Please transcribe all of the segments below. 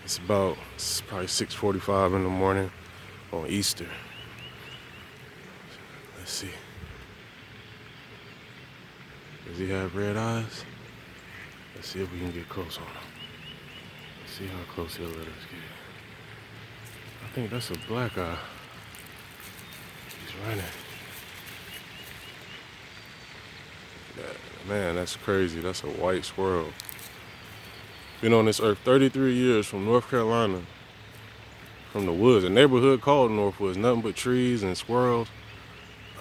It's probably 6:45 in the morning on Easter. Let's see. Does he have red eyes? Let's see if we can get close on him. Let's see how close he'll let us get. I think that's a black eye. He's running. Man, that's crazy. That's a white squirrel. Been on this earth 33 years from North Carolina, from the woods, a neighborhood called Northwoods, nothing but trees and squirrels.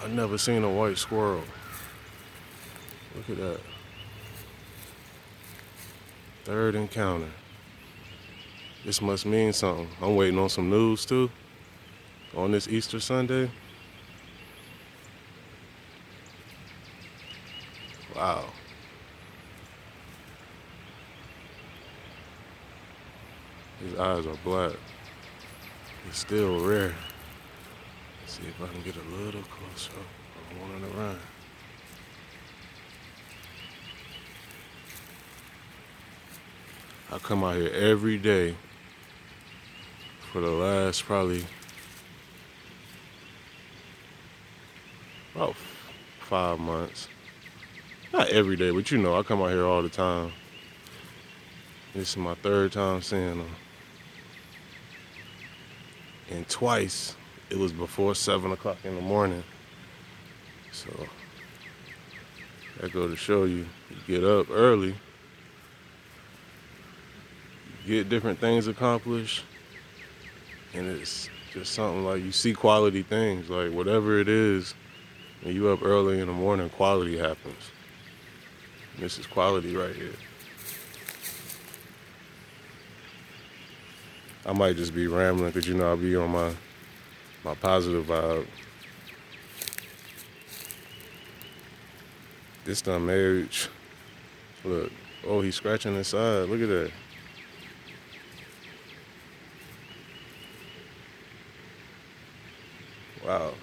I've never seen a white squirrel. Look at that. Third encounter. This must mean something. I'm waiting on some news too on this Easter Sunday. Wow. His eyes are black. It's still rare. Let's see if I can get a little closer. I'm wanting to run. I come out here every day for the last probably about 5 months. Not every day, but you know, I come out here all the time. This is my third time seeing them. And twice, it was before 7 o'clock in the morning. So, that go to show you, you get up early, you get different things accomplished, and it's just something like you see quality things, like whatever it is, when you up early in the morning, quality happens. And this is quality right here. I might just be rambling because, you know, I'll be on my positive vibe. This done marriage. Look. Oh, he's scratching his side. Look at that. Wow.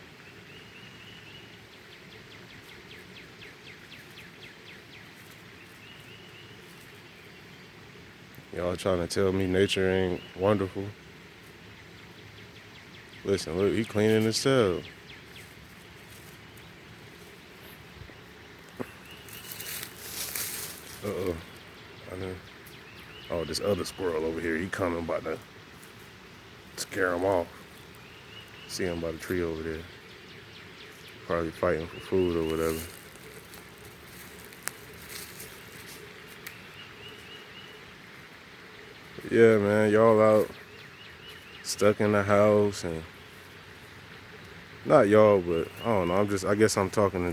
Y'all trying to tell me nature ain't wonderful? Listen, look, he cleaning his tail. Uh-oh. Oh, this other squirrel over here, he coming, about to scare him off. See him by the tree over there. Probably fighting for food or whatever. Yeah, man, y'all out stuck in the house, and not y'all, but I don't know. I guess I'm talking to